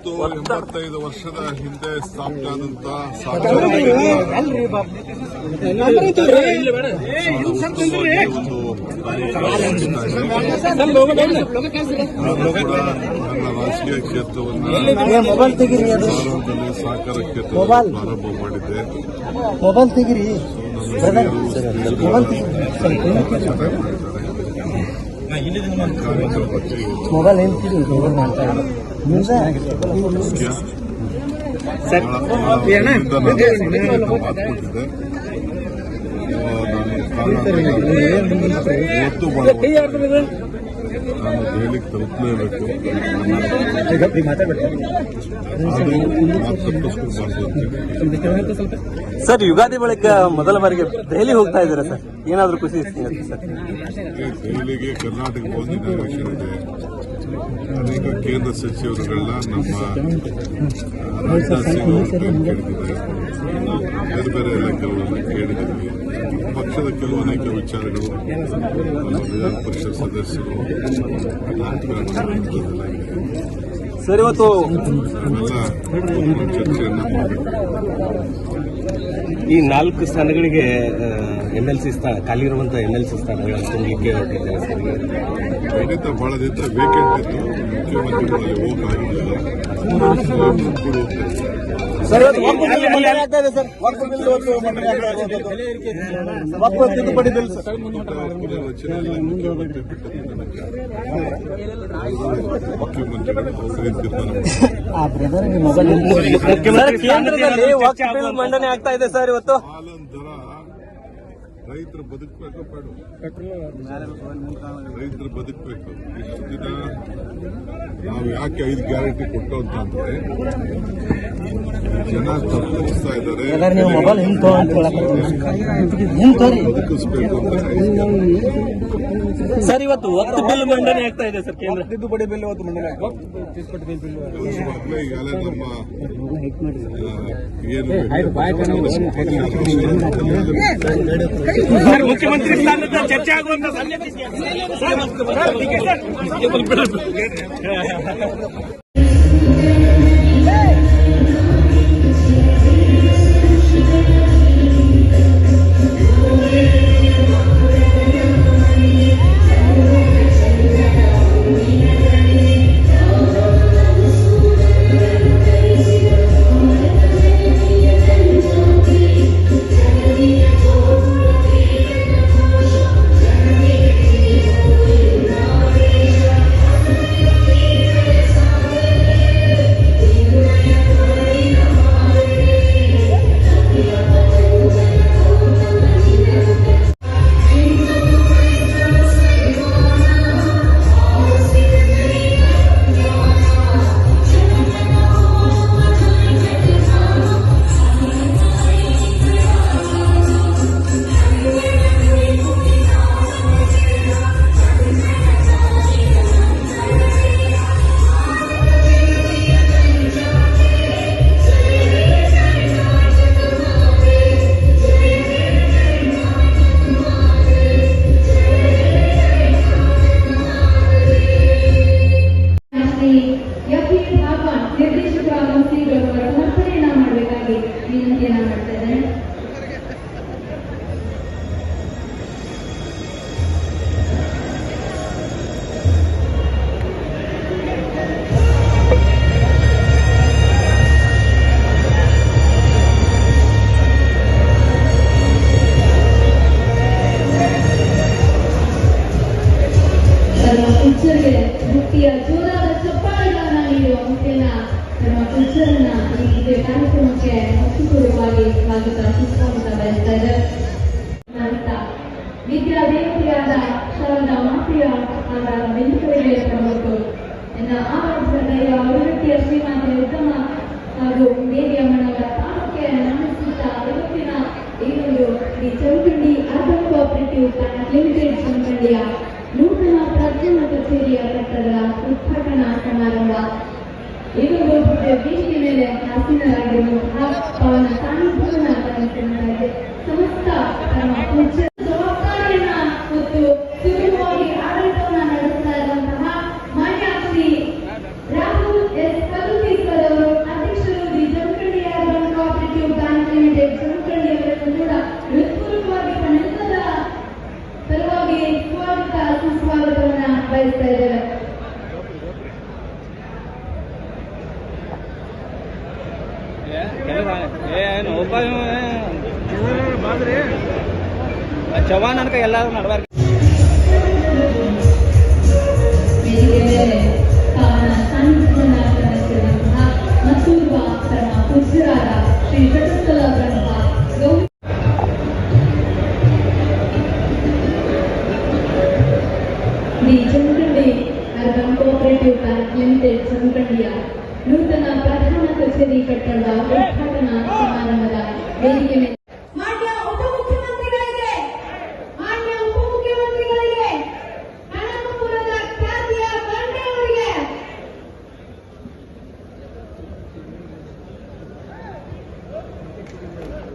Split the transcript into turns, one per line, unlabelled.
85 ವರ್ಷದ ಹಿಂದೆ ಸ್ಥಾಪನೆಯಾದಂತ ನನ್ನ ರಾಜಕೀಯ ಕ್ಷೇತ್ರವನ್ನು ಸಹಕಾರ ಕ್ಷೇತ್ರ ಪ್ರಾರಂಭ ಮಾಡಿದ್ದೆ. ನಾನು ದೆಹಲಿಗೆ ತಲುಪಲೇಬೇಕು.
ಸರ್, ಯುಗಾದಿ ಬಳಿಕ ಮೊದಲ ಬಾರಿಗೆ ದೆಹಲಿ ಹೋಗ್ತಾ ಇದ್ದೀರಾ ಸರ್? ಏನಾದರೂ ಖುಷಿ ಸರ್?
ದೆಹಲಿಗೆ ಕರ್ನಾಟಕ ಭವನ ಇನಾಗ್ರೇಷನ್ ಇದೆ. ಅನೇಕ ಕೇಂದ್ರ ಸಚಿವರುಗಳನ್ನ ನಮ್ಮ ರಾಜನಾಥ್ ಸಿಂಗ್ ಅವರು ಕೇಳಿದ್ದಾರೆ. ಬೇರೆ ಬೇರೆ ಕೆಲವನ್ನ ಕೇಳಿದ್ದೀವಿ. ಪಕ್ಷದ ಕೆಲವು ಅನೇಕ ವಿಚಾರಗಳು ವಿಧಾನ ಪರಿಷತ್ ಸದಸ್ಯರು
ಸರ್, ಇವತ್ತು
ಚರ್ಚೆಯನ್ನ ಮಾಡಬೇಕು.
ಈ 4 ಸ್ಥಾನಗಳಿಗೆ MLC ಸ್ಥಾನ ಖಾಲಿ ಇರುವಂತಹ MLC ಸ್ಥಾನಗಳ ತುಂಬಲಿಕ್ಕೆ ಹೊರಟಿದ್ದಾರೆ ಸರ್.
ಖಂಡಿತ ಬಹಳ ದಿನ ವೇಕೆಂಟ್ ಇತ್ತು. ಮುಖ್ಯಮಂತ್ರಿಗಳಲ್ಲಿ ಹೋಗಕ್ಕಾಗಿಲ್ಲ.
ಸರ್, ತಿದ್ದುಪಡಿ ಬಿಲ್ ಕೇಂದ್ರದಲ್ಲಿ ವಕ್ಫ್ ಬಿಲ್ ಮಂಡನೆ ಆಗ್ತಾ ಇದೆ ಸರ್. ಇವತ್ತು
ರೈತರು ಬದುಕಬೇಕು ಬೇಡ? ರೈತರು ಬದುಕಬೇಕು. ಇಷ್ಟು ದಿನ ನಾವು ಯಾಕೆ 5 ಗ್ಯಾರಂಟಿ ಕೊಟ್ಟು ಅಂತಂದ್ರೆ ಜನ ತಪ್ಪಿಸ್ತಾ ಇದ್ದಾರೆ, ಬದುಕಿಸ್ಬೇಕು ಅಂತ.
ಸರ್, ಇವತ್ತು ವಕ್ಫ್ ಬಿಲ್ ಮಂಡನೆ ಆಗ್ತಾ ಇದೆ ಸರ್. ಕೇಂದ್ರ ತಿದ್ದುಪಡಿ ಬಿಲ್ ಇವತ್ತು ಮಂಡನೆ
ಈಗಾಗಲೇ ನಮ್ಮ ಏನು
ಮುಖ್ಯಮಂತ್ರಿ ಸ್ಥಾನದ ಚರ್ಚೆ ಆಗುವಂತ
ಮುಕ್ತಿಯ ಜೋರಾದ ಚಪ್ಪಾಳೆಗಳನ್ನ ನೀಡುವ ಮುಖ್ಯನ ನಮ್ಮ ಕಲ್ಚರ್ನ ಈ ಕಾರ್ಯಕ್ರಮಕ್ಕೆ ಹಕ್ಕುಪೂರ್ವವಾಗಿ ಸ್ವಾಗತ ಸುಸ್ವಾಗತ ಬಯಸ್ತಾರೆ. ವಿದ್ಯಾ ದೇವತೆಯಾದ ಶಾರದಾ ಮಾತೆಯ ಆದ ಬೆಂಕುಗಳಿಗೆ ಪ್ರಮುಖರು ಎನ್ನ ಆರೋಗ್ಯ ದೈವ ಅಭಿವೃದ್ಧಿಯ ಶ್ರೀಮಾತೆ ಉತ್ತಮ ಹಾಗೂ ದೇವಿ ಅಮ್ಮನವರ ತಾಲೂಕೆ ನಮಿಸುತ್ತಾ ಇವತ್ತಿನ ಈಗೊಂದು ಈ ಚೌಕಂಡಿ ಅರ್ಬನ್ ಕೋಆಪರೇಟಿವ್ ಬ್ಯಾಂಕ್ ಲಿಮಿಟೆಡ್ ಚೌಕಂಡಿಯ ನೂತನ ಪ್ರಧಾನ ಕಚೇರಿಯ ಕಟ್ಟಡದ ಉದ್ಘಾಟನಾ ಸಮಾರಂಭ ಇದೊಂದು ವೇದಿಕೆ ಮೇಲೆ ಆಸೀನರಾಗಿರುವ ಪವನ ಸಾನ್ನಿಧ್ಯವನ್ನು ಗಮನಿಸಲಾಗಿದೆ. ಸಮಸ್ತ ತಮ್ಮ ಪೂಜ್ಯ ಜವಾಬ್ದಾರಿಯನ್ನ ಮತ್ತು ಸುಗಮವಾಗಿ ಆಡಳಿತವನ್ನು ನಡೆಸ್ತಾ ಇರುವಂತಹ ಮಾನ್ಯ ಶ್ರೀ ರಾಹುಲ್ ಎಸ್ ಕಲ್ಲುತೀರ್ಪದ
ಏನು ಒಬ್ಬ ಚವಾನ್ ಅನ್ಕ ಎಲ್ಲರೂ ನಡ್ಬಾರ್ದು.
ವೇದಿಕೆ ಮೇಲೆ ಕಾರಣ ಸಾನ್ನಿಧ್ಯನಾಗಿರುವಂತಹ ಮತ್ತೂರ್ವ ಪರಮ ಪೂಜ್ಯರಾದ Shri Shatasthala Brahma Gauri the Jamkhandi urban cooperative bank limited ಜಮಖಂಡಿಯ ನೂತನ ಪ್ರಧಾನ ಕಚೇರಿ ಕಟ್ಟಡದ ಉದ್ಘಾಟನಾ ಸಮಾರಂಭದ ವೇದಿಕೆ ಮೇಲೆ